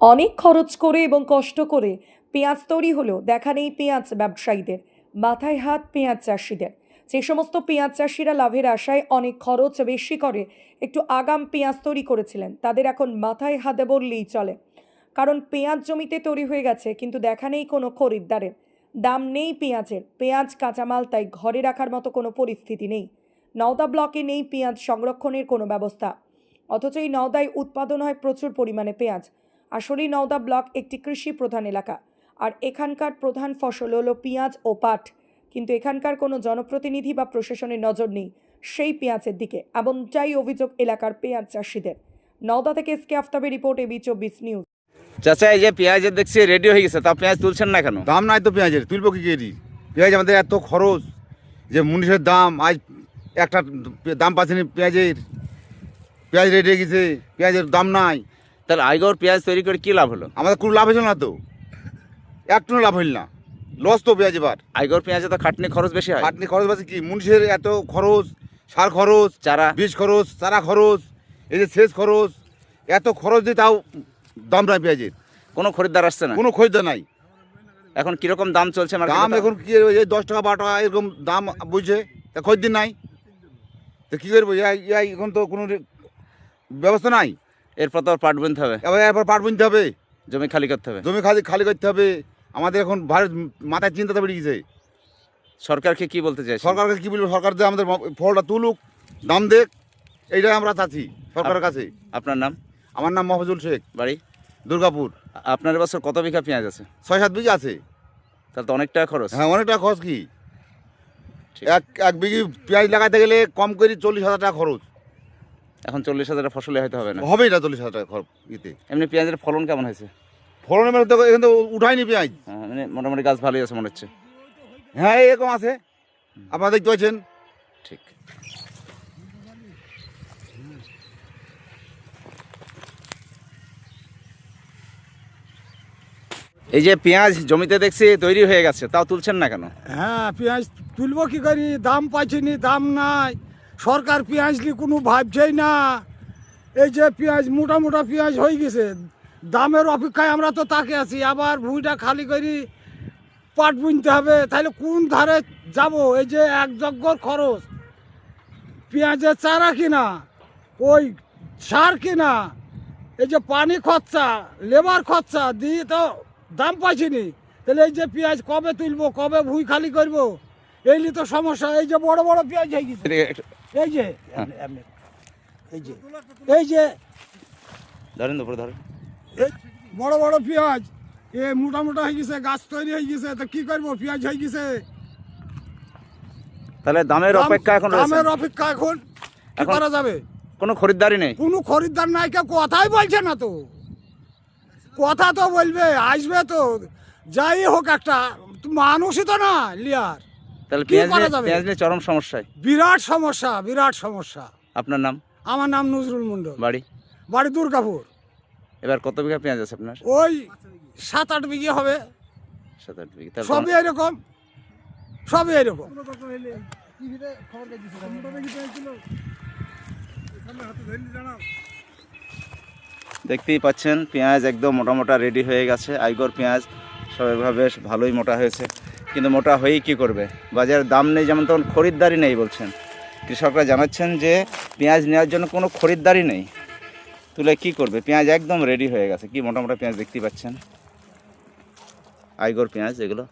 অনেক খরচ করে এবং কষ্ট করে পেঁয়াজ তৈরি হলো, দেখা নেই পেঁয়াজ ব্যবসায়ীদের, মাথায় হাত পেঁয়াজ চাষিদের। যে সমস্ত পেঁয়াজ চাষিরা লাভের আশায় অনেক খরচ বেশি করে একটু আগাম পেঁয়াজ তৈরি করেছিলেন, তাদের এখন মাথায় হাতে বললেই চলে। কারণ পেঁয়াজ জমিতে তৈরি হয়ে গেছে, কিন্তু দেখা নেই কোনো খরিদ্দারের, দাম নেই পেঁয়াজের। পেঁয়াজ কাঁচামাল তাই ঘরে রাখার মতো কোনো পরিস্থিতি নেই। নওদা ব্লকে নেই পেঁয়াজ সংরক্ষণের কোনো ব্যবস্থা, অথচ এই নওদায় উৎপাদন হয় প্রচুর পরিমাণে পেঁয়াজ। আসলেই নওদা ব্লক একটি কৃষি প্রধান এলাকা, আর এখানকার প্রধান ফসল হলো পেঁয়াজ ও পাট। কিন্তু এখানকার কোনো জনপ্রতিনিধি বা প্রশাসনের নজর নেই সেই পেঁয়াজের দিকে, এমনটাই অভিযোগ এলাকার পেঁয়াজ চাষিদের। নওদা থেকে এসকে আফতাবের রিপোর্ট, এবি24 নিউজ। চাচা, এই যে পেঁয়াজের দেখছি রেডি হয়ে গেছে, তা পেঁয়াজ তুলছেন না কেন? দাম নাই তো পেঁয়াজের, তুলবো কি কেজি? পেঁয়াজ আমাদের এত খরচ যে মুনিশের দাম, আজ একটা দাম পাচ্ছেনি পেঁয়াজের। পেঁয়াজ রেডি হয়ে গেছে, পেঁয়াজের দাম নাই। তাহলে আইগর পেঁয়াজ তৈরি করে কি লাভ হলো? আমাদের কোনো লাভ হইল না তো, একটু লাভ হইল না, লস তো পেঁয়াজ। এবার আইগর পেঁয়াজে তো খাটনি খরচ বেশি হয়। খাটনি খরচ আছে কি, মুনিশের এত খরচ, সার খরচ, চারা বীজ খরচ, চারা খরচ, এই যে সেচ খরচ, এত খরচ দিয়ে তাও দাম নাই পেঁয়াজের। কোনো খরিদ্দার আসছে না, কোনো খরিদ্দার নাই। এখন কিরকম দাম চলছে দাম মার্কেটে? এখন কি, এই 10 টাকা 12 টাকা এরকম দাম বুঝছে, তা খরিদ্দার নাই, তো কী করবো? এখন তো কোনো ব্যবস্থা নাই। এরপর তো পাট বুনতে হবে, এরপর পাট বুনতে হবে, জমি খালি করতে হবে। জমি খালি করতে হবে। আমাদের এখন ভারত মাথায় চিন্তাটা বেড়ে গেছে। সরকারকে কি বলতে চাই? সরকারকে কি বলবো? সরকার যে আমাদের ফলটা তুলুক, দাম দেখ, এইটাই আমরা চাচ্ছি সরকারের কাছে। আপনার নাম? আমার নাম মফজুল শেখ, বাড়ি দুর্গাপুর। আপনার এবছর কত বিঘা পেঁয়াজ আছে? 6-7 বিঘা আছে। তাহলে তো অনেক টাকা খরচ। হ্যাঁ, অনেক টাকা খরচ। কি ঠিক। এক বিঘি পেঁয়াজ লাগাতে গেলে কম করে 40,000 টাকা খরচ। এখন 40,000 ফসলে হয়তো হবে না। হবেই না 40,000 টাকা খরচ ইতে। এমনি পেঁয়াজের ফলন কেমন হয়েছে? ফলনের মেলে তো এখানে তো উঠায়নি পেঁয়াজ। মানে মোটামুটি গাছ ভালোই আছে মনে হচ্ছে। হ্যাঁ, এরকম আছে, আপনারা দেখতে পাচ্ছেন। ঠিক। এই যে পেঁয়াজ জমিতে দেখছি তৈরি হয়ে গেছে, তাও তুলছেন না কেন? হ্যাঁ, পেঁয়াজ তুলবো কি করি, দাম পাইছি নি, দাম নাই। সরকার পেঁয়াজ নিয়ে কোনো ভাবছেই না। এই যে পেঁয়াজ মোটা মোটা পেঁয়াজ হয়ে গেছে, দামের অপেক্ষায় আমরা তো তাকে আছি। আবার ভুঁইটা খালি করি পাট বুনতে হবে, তাহলে কোন ধারে যাব? এই যে এক যজ্ঞর খরচ, পেঁয়াজের চারা কিনা, ওই সার কিনা, এই যে পানি খরচা, লেবার খরচা দিয়ে তো দাম পাইছি নি। তাহলে এই যে পেঁয়াজ কবে তুলবো, কবে ভুঁই খালি করবো, এই নিয়ে তো সমস্যা। এই যে বড় বড় পেঁয়াজ হয়ে গেছে, এই যে এই যে এই যে ধরেন উপরে ধরেন। এই বড় বড় পেঁয়াজ এ মোটা মোটা হয়ে গেছে, গাছ তৈরি হয়ে গেছে, তো কি করবো? পেঁয়াজ হয়ে গেছে, তাহলে দামের অপেক্ষা এখন রয়েছে। দামের অপেক্ষা এখন কি এখন করা যাবে? কোনো খরিদ্দারই নেই। কোনো খরিদ্দার নাই, কেউ কথাই বলছে না তো। কথা তো বলবে, আসবে তো, যাই হোক একটা মানুষই তো না লিয়ার। তাহলে কি করা যাবে? পেঁয়াজ নিয়ে চরম সমস্যায়। বিরাট সমস্যা, বিরাট সমস্যা। আপনার নাম? আমার নাম নজরুল মন্ডল, বাড়ি? বাড়ি দুর্গাপুর। এবার কত বিঘা পেঁয়াজ আছে আপনার? ওই 7-8 বিঘে হবে, 7-8 বিঘা। তাহলে সবই এরকম, সবই এরকম। দেখতেই পাচ্ছেন পেঁয়াজ একদম মোটা মোটা রেডি হয়ে গেছে। আইগর পেঁয়াজ সবাইভাবে বেশ ভালোই মোটা হয়েছে, কিন্তু মোটা হয়েই কী করবে? বাজারের দাম নেই, যেমন তখন খরিদ্দারই নেই বলছেন। কৃষকরা জানাচ্ছেন যে পেঁয়াজ নেওয়ার জন্য কোনো খরিদ্দারই নেই, তুলে কি করবে? পেঁয়াজ একদম রেডি হয়ে গেছে, কি মোটা মোটা পেঁয়াজ দেখতেই পাচ্ছেন, আইগর পেঁয়াজ এগুলো।